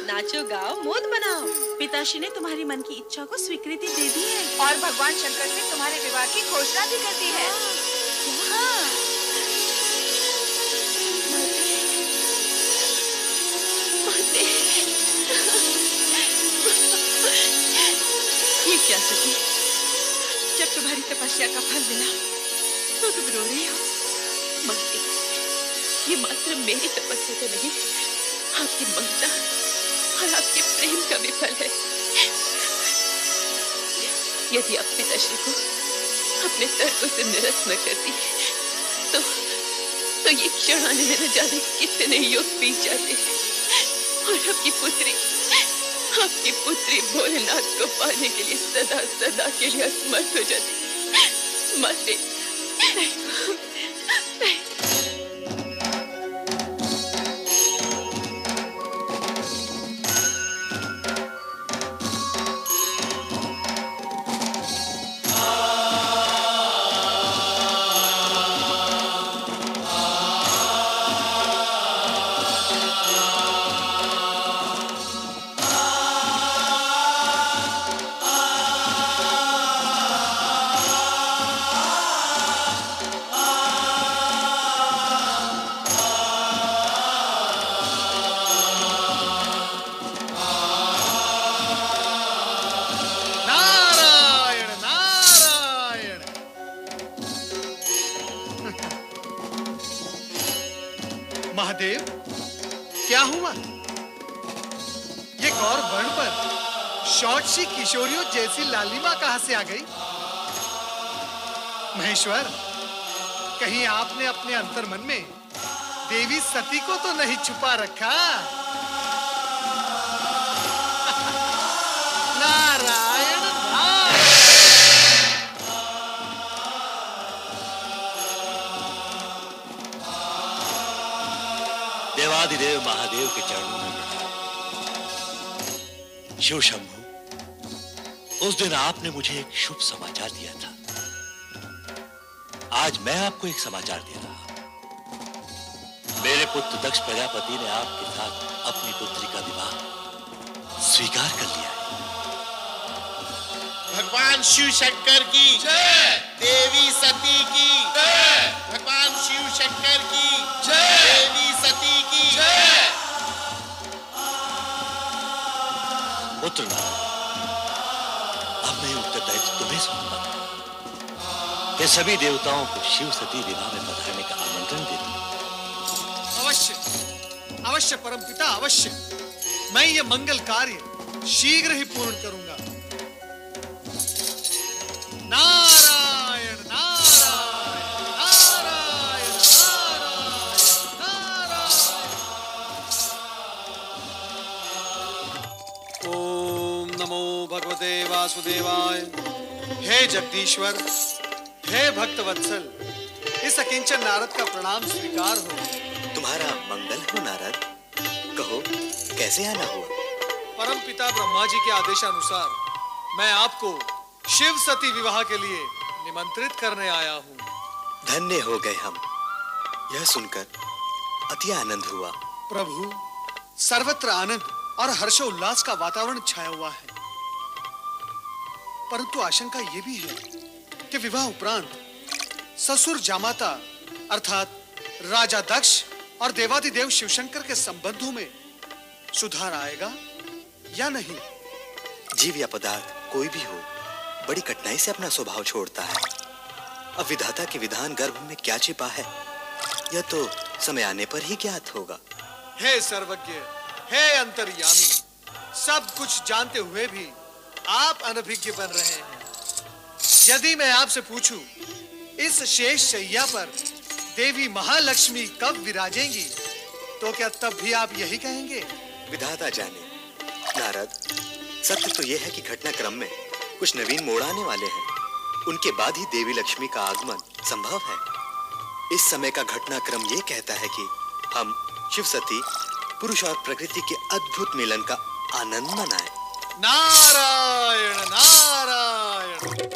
नाचो गाओ, मोद बनाओ। पिताश्री ने तुम्हारी मन की इच्छा को स्वीकृति दे दी है और भगवान शंकर से तुम्हारे विवाह की घोषणा भी कर दी है। हाँ। ये क्या सती, जब तुम्हारी तपस्या का फल मिला तो तुम रो रही हो? माते, ये मात्र मेरी तपस्या तो नहीं, आपकी ममता और आपके प्रेम का भी फल है। यदि आप पिताश्री को अपने तर्कों से निरस्त न करती, तो ये क्षण आने में न जाने कितने युग बीत जाते और आपकी पुत्री भोलेनाथ को पाने के लिए सदा सदा के लिए असमर्थ हो जाती। माते, महादेव, क्या हुआ? ये गौर वर्ण पर शौची किशोरियों जैसी लालिमा कहां से आ गई? महेश्वर, कहीं आपने अपने अंतर्मन में देवी सती को तो नहीं छुपा रखा? नारायण नारायण। देवादिदेव महादेव के चरणों में शिव शंभु, उस दिन आपने मुझे एक शुभ समाचार दिया था। आज मैं आपको एक समाचार दे रहा हूं। मेरे पुत्र दक्ष प्रजापति ने आपके साथ अपनी पुत्री का विवाह स्वीकार कर लिया है। भगवान शिव शंकर की जय, देवी सती की जय, भगवान शिव शंकर की जय, देवी सती की जय। पुत्र नारद, अब मैं उत्तरदायित्व तुम्हें सौंपता हूं कि सभी देवताओं को शिव सती विवाह में पधारने का आमंत्रण दे दूं। अवश्य, अवश्य परमपिता, अवश्य। मैं ये मंगल कार्य शीघ्र ही पूर्ण करूंगा। नारायण नारायण नारायण नारायण नारायण। ओम नमो भगवते वासुदेवाय। हे जगदीश्वर, हे भक्तवत्सल, इस अकिंचन नारद का प्रणाम स्वीकार हो। तुम्हारा मंगल हो नारद, कहो कैसे आना हुआ? परम पिता ब्रह्मा जी के आदेशानुसार मैं आपको शिव सती विवाह के लिए निमंत्रित करने आया हूँ। धन्य हो गए हम, यह सुनकर अति आनंद हुआ। प्रभु, सर्वत्र आनंद और हर्षोल्लास का वातावरण छाया हुआ है, परंतु आशंका यह भी है कि विवाह उपरांत ससुर जामाता अर्थात राजा दक्ष और देवादिदेव शिवशंकर के संबंधों में सुधार आएगा या नहीं? जीव या पदार्थ कोई भी हो, बड़ी कठिनाई से अपना स्वभाव छोड़ता है। अब विधाता के विधान गर्भ में क्या छिपा है, यह तो समय आने पर ही ज्ञात होगा। हे सर्वज्ञ, हे अंतर्यामी, सब कुछ जानते हुए भी आप अनभिज्ञ बन रहे हैं। यदि मैं आपसे पूछूं, इस शेष शैया पर देवी महालक्ष्मी कब विराजेंगी, तो क्या तब भी आप यही कहेंगे? विधाता जाने। नारद, सत्य तो यह है कि घटनाक्रम में कुछ नवीन मोड़ आने वाले हैं। उनके बाद ही देवी लक्ष्मी का आगमन संभव है। इस समय का घटनाक्रम ये कहता है कि हम शिव सती, पुरुष और प्रकृति के अद्भुत मिलन का आनंद मनाएं। नारायण नारायण।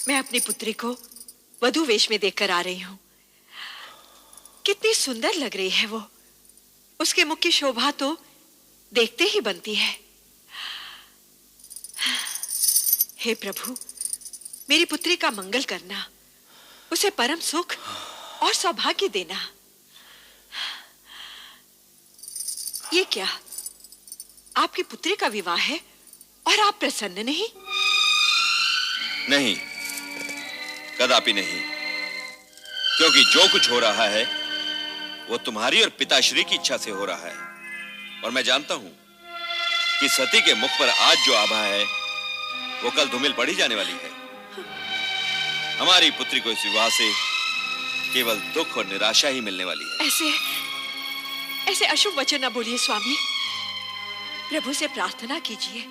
मैं अपनी पुत्री को वधू वेश में देखकर आ रही हूँ। कितनी सुंदर लग रही है वो। उसके मुख की शोभा तो देखते ही बनती है। हे प्रभु, मेरी पुत्री का मंगल करना, उसे परम सुख और सौभाग्य देना। ये क्या, आपकी पुत्री का विवाह है और आप प्रसन्न नहीं? नहीं, कदापि नहीं, क्योंकि जो कुछ हो रहा है वो तुम्हारी और पिताश्री की इच्छा से हो रहा है। और मैं जानता हूं कि सती के मुख पर आज जो आभा है वो कल धूमिल पड़ी जाने वाली है। हमारी पुत्री को इस विवाह से केवल दुख और निराशा ही मिलने वाली है। ऐसे अशुभ वचन न बोलिए स्वामी। प्रभु से प्रार्थना कीजिए,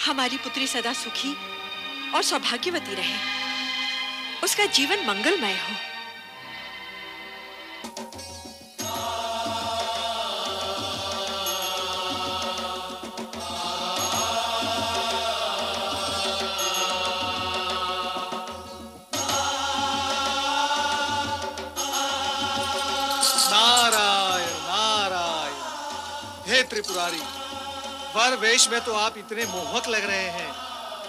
हमारी पुत्री सदा सुखी और सौभाग्यवती रहे, उसका जीवन मंगलमय हो। नारायण नारायण। हे त्रिपुरारी, वर वेश में तो आप इतने मोहक लग रहे हैं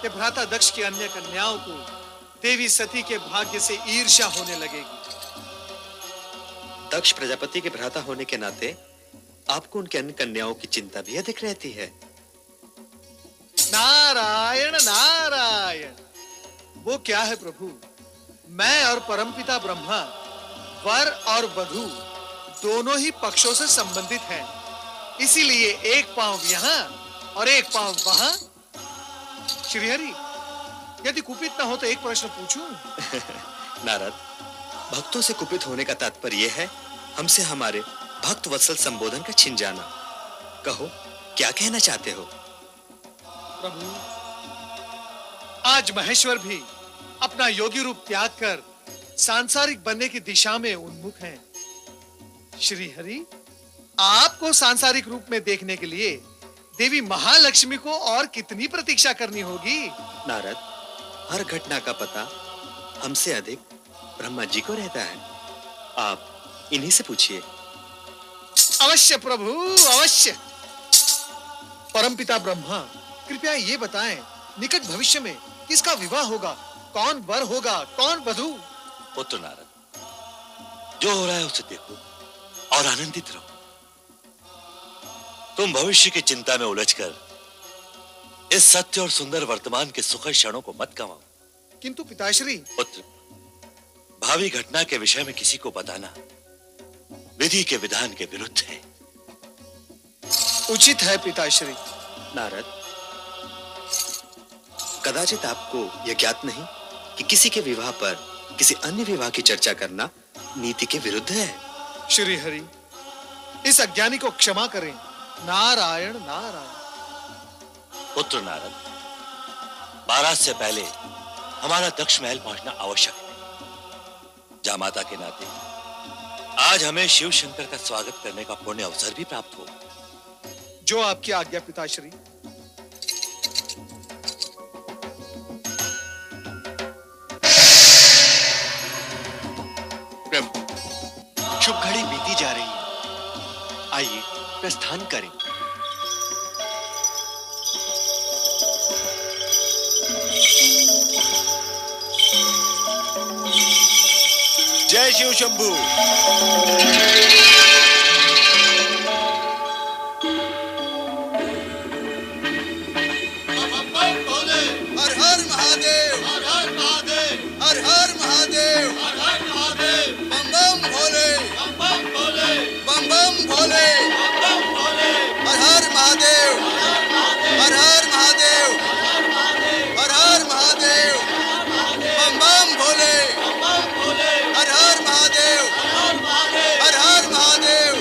कि भ्राता दक्ष की अन्य कन्याओं को देवी सती के भाग्य से ईर्ष्या होने लगेगी। दक्ष प्रजापति के भ्राता होने के नाते आपको उनके अन्य कन्याओं की चिंता भी अधिक रहती है। नारायण नारायण। वो क्या है प्रभु, मैं और परमपिता ब्रह्मा वर और वधू दोनों ही पक्षों से संबंधित हैं। इसीलिए एक पांव यहाँ और एक पांव वहां। श्रीहरि, यदि कुपित न हो तो एक प्रश्न पूछूं? नारद, भक्तों से कुपित होने का तात्पर्य यह है हमसे हमारे भक्त वत्सल संबोधन का छिन जाना। कहो, क्या कहना चाहते हो? प्रभु, आज महेश्वर भी अपना योगी रूप त्याग कर सांसारिक बनने की दिशा में उन्मुख हैं। श्री हरि, आपको सांसारिक रूप में देखने के लिए देवी महालक्ष्मी को और कितनी प्रतीक्षा करनी होगी? नारद, हर घटना का पता हमसे अधिक ब्रह्मा जी को रहता है। आप इन्हीं से पूछिए। अवश्य प्रभु, अवश्य। परमपिता ब्रह्मा, कृपया ये बताएं, निकट भविष्य में किसका विवाह होगा? कौन वर होगा, कौन वधू? पुत्र नारद, जो हो रहा है उसे देखो और आनंदित रहो। तुम भविष्य की चिंता में उलझकर इस सत्य और सुंदर वर्तमान के सुखद क्षणों को मत गंवाओ। किंतु पिताश्री। पुत्र, भावी घटना के विषय में किसी को बताना विधि के विधान के विरुद्ध है। उचित है पिताश्री। नारद, कदाचित आपको यह ज्ञात नहीं कि किसी के विवाह पर किसी अन्य विवाह की चर्चा करना नीति के विरुद्ध है। श्री हरि, इस अज्ञानी को क्षमा करें। नारायण नारायण। पुत्र नारद, बारात से पहले हमारा दक्ष महल पहुंचना आवश्यक है। जामाता के नाते आज हमें शिव शंकर का स्वागत करने का पुण्य अवसर भी प्राप्त हो। जो आपकी आज्ञा पिताश्री। प्रभु, शुभ घड़ी बीती जा रही है, आइए प्रस्थान करें। जय शिव शंभू। हर हर महादेव, हर हर महादेव, हर हर महादेव, हर हर महादेव, बम बम भोले, बम बम भोले, बम बम भोले, बम बम भोले, हर हर महादेव, हर हर महादेव, हर हर महादेव, बम बम भोले, बम बम भोले, हर हर महादेव, हर हर महादेव,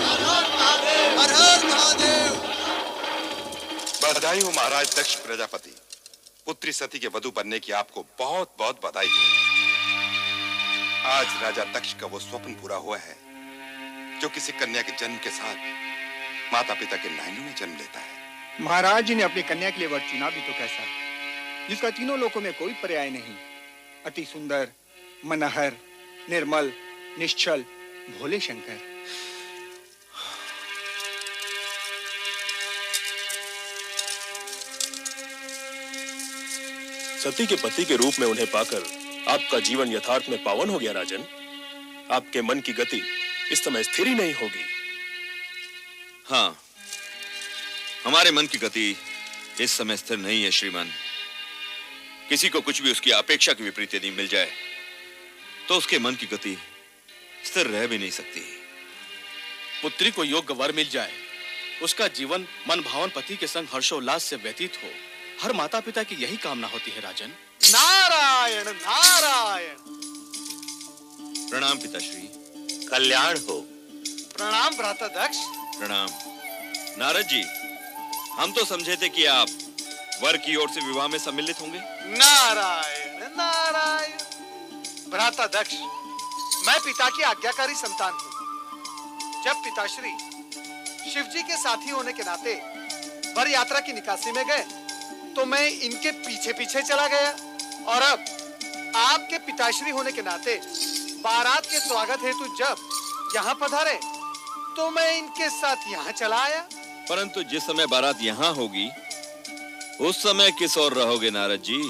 हर हर महादेव। बधाई हो महाराज दक्ष प्रजापति। पुत्री सती के वधू बनने की आपको बहुत बहुत बधाई हो। आज राजा दक्ष का वो स्वप्न पूरा हुआ है जो किसी कन्या के जन्म के साथ माता पिता के नयनों में जन्म लेता है। महाराज जी ने अपनी कन्या के लिए वर चुना भी तो कैसा, जिसका तीनों लोकों में कोई पर्याय नहीं। अति सुंदर, मनहर, निर्मल, निश्चल, भोले शंकर। सती के पति के रूप में उन्हें पाकर आपका जीवन यथार्थ में पावन हो गया राजन। आपके मन की गति इस समय स्थिर ही नहीं होगी। हाँ, हमारे मन की गति इस समय स्थिर नहीं है श्रीमान। किसी को कुछ भी उसकी अपेक्षा के विपरीत यदि मिल जाए तो उसके मन की गति स्थिर रह भी नहीं सकती। पुत्री को योग्य वर मिल जाए, उसका जीवन मन भावन पति के संग हर्षोल्लास से व्यतीत हो, हर माता पिता की यही कामना होती है राजन। नारायण नारायण। प्रणाम पिताश्री। कल्याण हो। प्रणाम भ्राता दक्ष। प्रणाम। नारद जी, हम तो समझे थे कि आप वर की ओर से विवाह में सम्मिलित होंगे। नारायण नारायण। भ्राता दक्ष, मैं पिता की आज्ञाकारी संतान हूँ। जब पिताश्री शिव जी के साथी होने के नाते वर यात्रा की निकासी में गए तो मैं इनके पीछे पीछे चला गया, और अब आपके पिताश्री होने के नाते बारात के स्वागत हेतु जब यहाँ पधारे तो मैं इनके साथ यहाँ चला आया। परंतु जिस समय बारात यहाँ होगी उस समय किस ओर रहोगे नारद जी?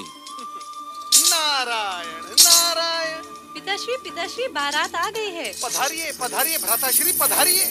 नारायण नारायण। पिताश्री पिताश्री, बारात आ गई है। पधारिए पधारिए भ्राताश्री, पधारिए।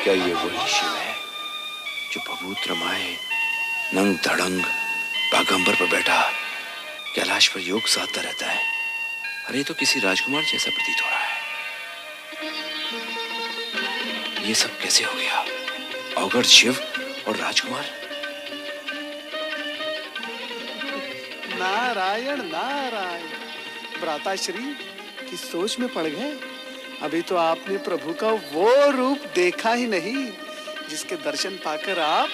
क्या ये वही शिव है जो पवित्र माए नंग धड़ंग बागंबर पर बैठा कैलाश पर योग साधता रहता है? अरे तो किसी राजकुमार जैसा प्रतीत हो रहा है। ये सब कैसे हो गया? अवगढ़ शिव और राजकुमार। नारायण नारायण। भ्राताश्री की सोच में पड़ गए। अभी तो आपने प्रभु का वो रूप देखा ही नहीं जिसके दर्शन पाकर आप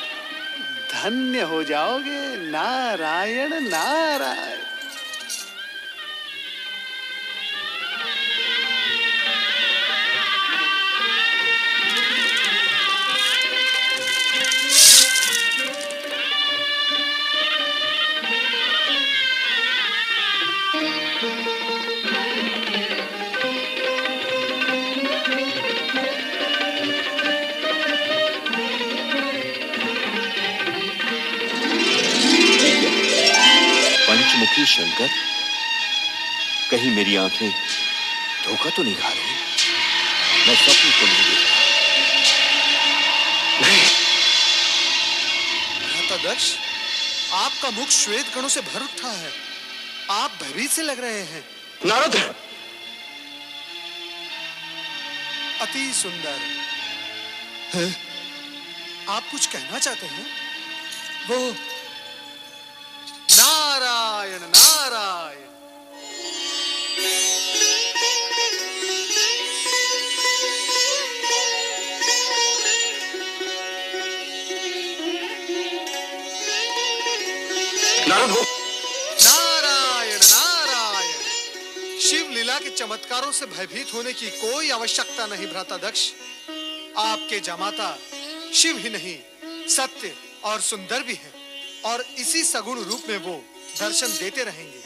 धन्य हो जाओगे। नारायण नारायण। पंचमुखी शंकर, कहीं मेरी आंखें धोखा तो नहीं खा रही? मैं स्वप्न तो नहीं देख रहा? भ्राता दक्ष, आपका मुख श्वेत गणों से भर उठा है। आप भयभीत से लग रहे हैं। नारद, अति सुंदर है। आप कुछ कहना चाहते हैं? वो नारायण नारायण। नारायण नारायण। शिव लीला के चमत्कारों से भयभीत होने की कोई आवश्यकता नहीं भ्राता दक्ष। आपके जमाता शिव ही नहीं, सत्य और सुंदर भी है, और इसी सगुण रूप में वो दर्शन देते रहेंगे।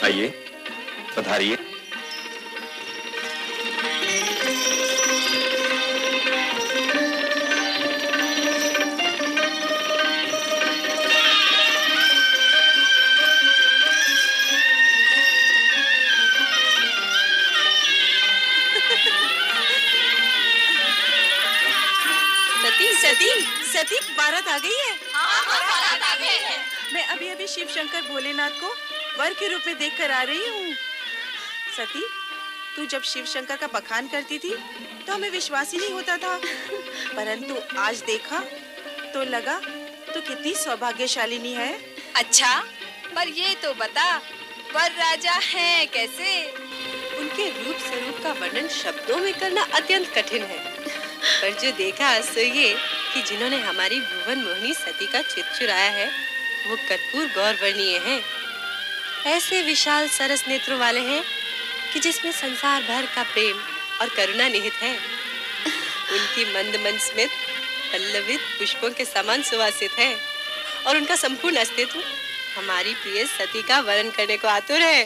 आइए, पधारिए। आ गई है? हाँ, बारात आ गई है। मैं अभी अभी शिव शंकर भोलेनाथ को वर के रूप में देखकर आ रही हूँ। सती, तू जब शिव शंकर का बखान करती थी तो हमें विश्वास ही नहीं होता था, परंतु आज देखा तो लगा तू कितनी सौभाग्यशालिनी है। अच्छा, पर ये तो बता, वर राजा है कैसे? उनके रूप स्वरूप का वर्णन शब्दों में करना अत्यंत कठिन है, पर जो देखा सो ये कि जिन्होंने हमारी भुवन मोहिनी सती का चित चुराया है वो कर्पूर गौरवर्णीय हैं। ऐसे विशाल सरस नेत्रों वाले हैं कि जिसमें संसार भर का प्रेम और करुणा निहित है। उनकी मंद मंद स्मित पल्लवित पुष्पों के समान सुवासित है और उनका संपूर्ण अस्तित्व हमारी प्रिय सती का वर्णन करने को आतुर है।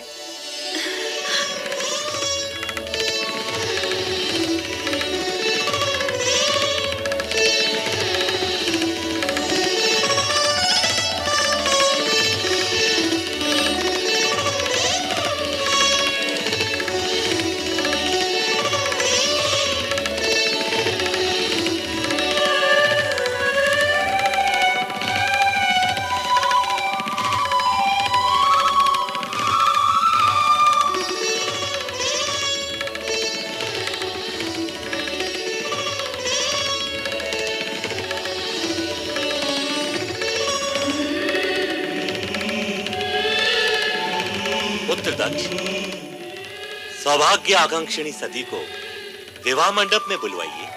सौभाग्य आकांक्षिणी सती को विवाह मंडप में बुलवाइए।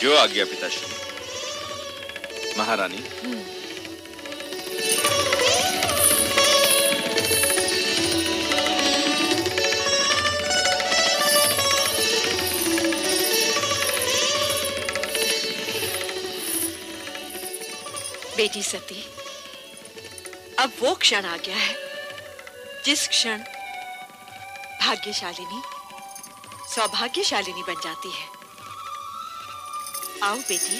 जो आज्ञा पिताश्री। महारानी, बेटी सती, अब वो क्षण आ गया है जिस क्षण भाग्यशालिनी सौभाग्यशालिनी बन जाती है। आओ बेटी।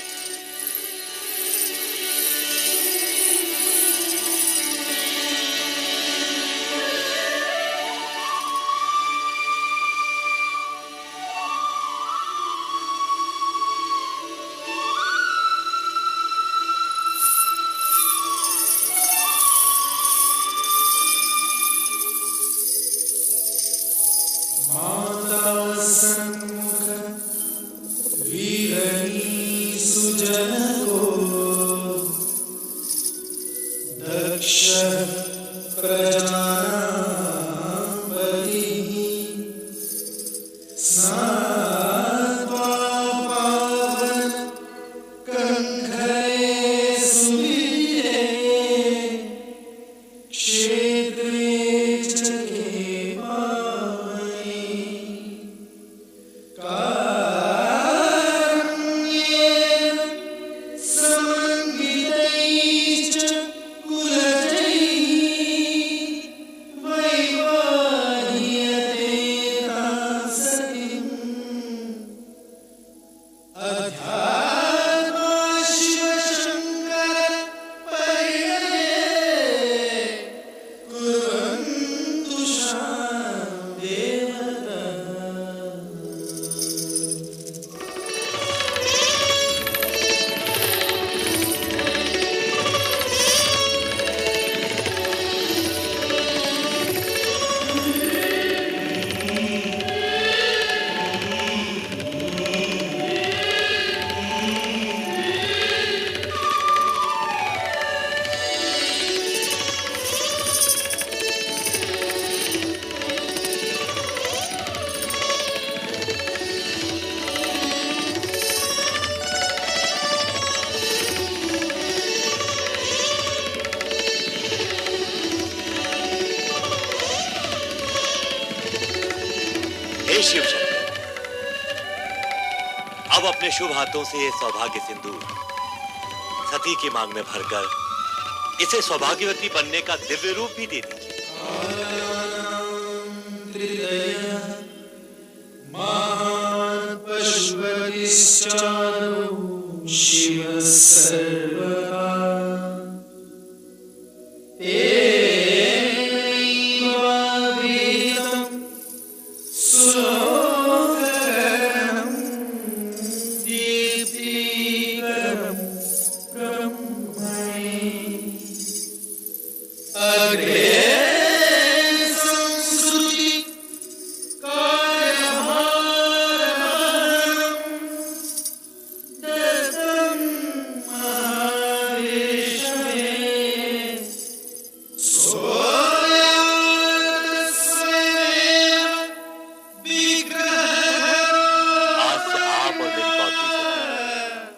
शिव शंकर, अब अपने शुभ हाथों से ये सौभाग्य सिंदूर सती की मांग में भरकर इसे सौभाग्यवती बनने का दिव्य रूप भी दे दीजिए। शिव सर्वदा दीप्तिकरं ब्रह्म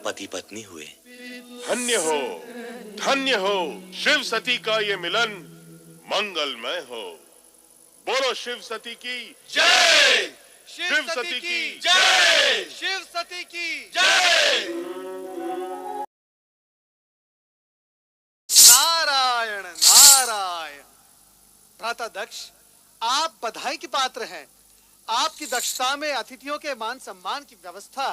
पति पत्नी हुए। धन्य हो शिव सती का ये मिलन मंगलमय हो। बोलो शिव सती की जय। शिव सती की जय। शिव सती की जय। नारायण नारायण। भ्राता दक्ष, आप बधाई के पात्र हैं। आपकी दक्षता में अतिथियों के मान सम्मान की व्यवस्था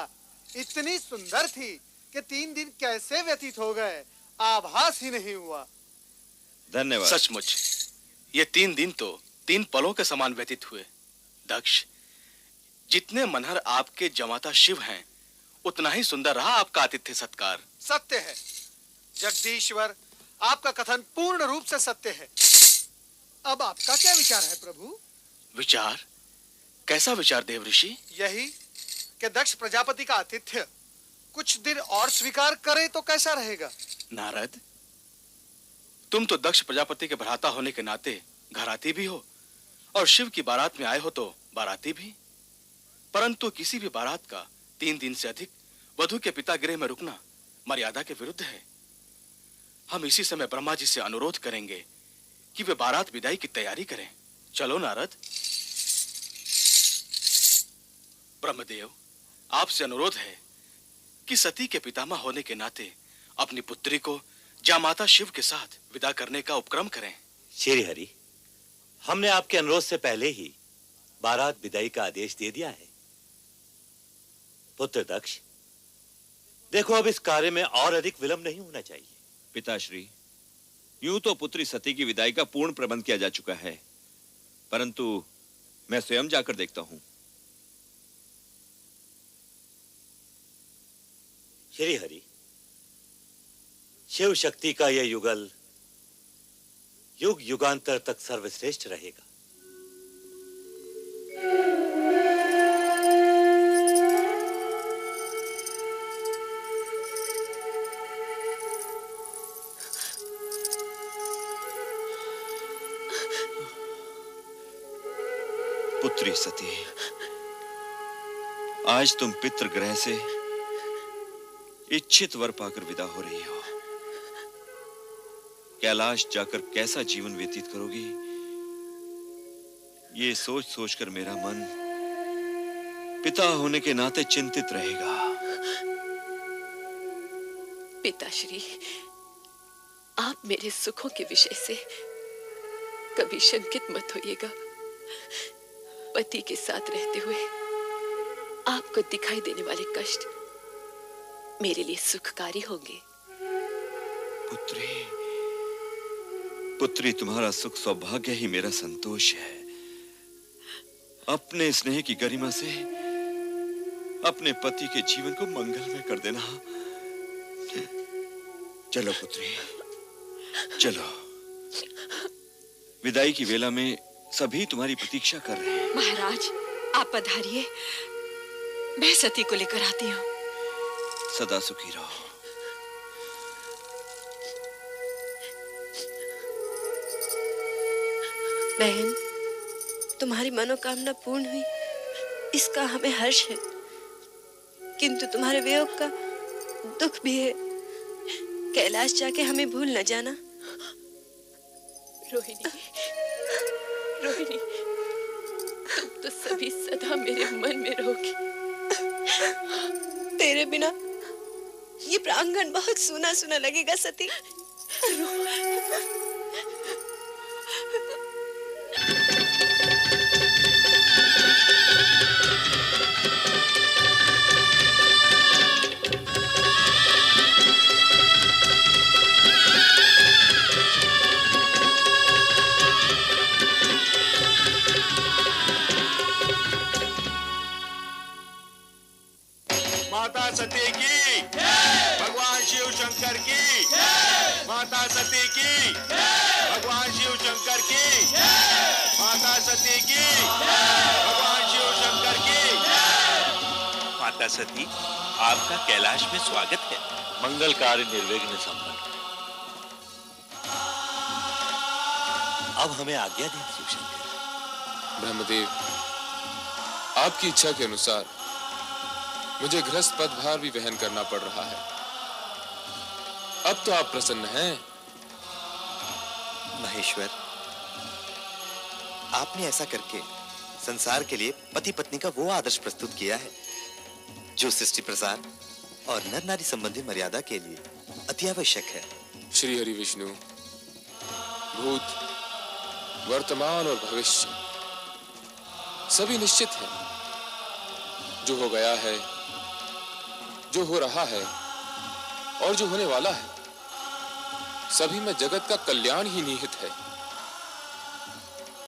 इतनी सुंदर थी कि 3 दिन कैसे व्यतीत हो गए आभास ही नहीं हुआ। धन्यवाद। सचमुच ये 3 दिन तो 3 पलों के समान व्यतीत हुए। दक्ष, जितने मनहर आपके जमाता शिव हैं, उतना ही सुंदर रहा आपका आतिथ्य सत्कार। सत्य है जगदीश्वर, आपका कथन पूर्ण रूप से सत्य है। अब आपका क्या विचार है प्रभु? विचार? कैसा विचार देव ऋषि? यही कि दक्ष प्रजापति का आतिथ्य कुछ दिन और स्वीकार करे तो कैसा रहेगा? नारद, तुम तो दक्ष प्रजापति के भ्राता होने के नाते घराती भी हो और शिव की बारात में आए हो तो बाराती भी। परंतु किसी भी बारात का 3 दिन से अधिक वधु के पिता गृह में रुकना मर्यादा के विरुद्ध है। हम इसी समय ब्रह्मा जी से अनुरोध करेंगे कि वे बारात विदाई की तैयारी करें। चलो नारद। ब्रह्मदेव, आपसे अनुरोध है कि सती के पितामह होने के नाते अपनी पुत्री को जामाता शिव के साथ विदा करने का उपक्रम करें। श्री हरि, हमने आपके अनुरोध से पहले ही बारात विदाई का आदेश दे दिया है। पुत्र दक्ष, देखो अब इस कार्य में और अधिक विलंब नहीं होना चाहिए। पिताश्री, यूं तो पुत्री सती की विदाई का पूर्ण प्रबंध किया जा चुका है, परंतु मैं स्वयं जाकर देखता हूं। श्री हरि, शिव शक्ति का यह युगल युग युगांतर तक सर्वश्रेष्ठ रहेगा। पुत्री सती, आज तुम पितृगृह से इच्छित वर पाकर विदा हो रही हो। कैलाश जाकर कैसा जीवन व्यतीत करोगी, ये सोच सोचकर मेरा मन पिता होने के नाते चिंतित रहेगा। पिताश्री, आप मेरे सुखों के विषय से कभी शंकित मत होइएगा। पति के साथ रहते हुए आपको दिखाई देने वाले कष्ट मेरे लिए सुखकारी होंगे। पुत्री, पुत्री, तुम्हारा सुख सौभाग्य ही मेरा संतोष है। अपने स्नेह की गरिमा से अपने पति के जीवन को मंगलमय कर देना। चलो पुत्री, चलो। विदाई की वेला में सभी तुम्हारी प्रतीक्षा कर रहे हैं। महाराज, आप पधारिए, मैं सती को लेकर आती हूँ। सदा सुखी रहो। बहन, तुम्हारी मनोकामना पूर्ण हुई, इसका हमें हर्ष है, किंतु तुम्हारे वियोग का दुख भी है। कैलाश जाके हमें भूल न जाना। रोहिणी, रोहिणी, तुम तो सभी सदा मेरे मन में रहोगी। तेरे बिना ये प्रांगण बहुत सूना सूना लगेगा सती। माता सती की, भगवान शिव शंकर की, माता सती की। की, भगवान शिव शंकर की, माता सती की, भगवान शिव शंकर की। माता सती, आपका कैलाश में स्वागत है। मंगल कार्य निर्विघ्न संपन्न। अब हमें आज्ञा दें शिवशंकर। ब्रह्मदेव, आपकी इच्छा के अनुसार मुझे गृहस्थ पदभार भी वहन करना पड़ रहा है। अब तो आप प्रसन्न हैं। महेश्वर, आपने ऐसा करके संसार के लिए पति पत्नी का वो आदर्श प्रस्तुत किया है जो सृष्टि प्रसार और नर नारी संबंधी मर्यादा के लिए अति आवश्यक है। श्री हरि विष्णु, भूत, वर्तमान और भविष्य सभी निश्चित है। जो हो गया है, जो हो रहा है और जो होने वाला है, सभी में जगत का कल्याण ही निहित है।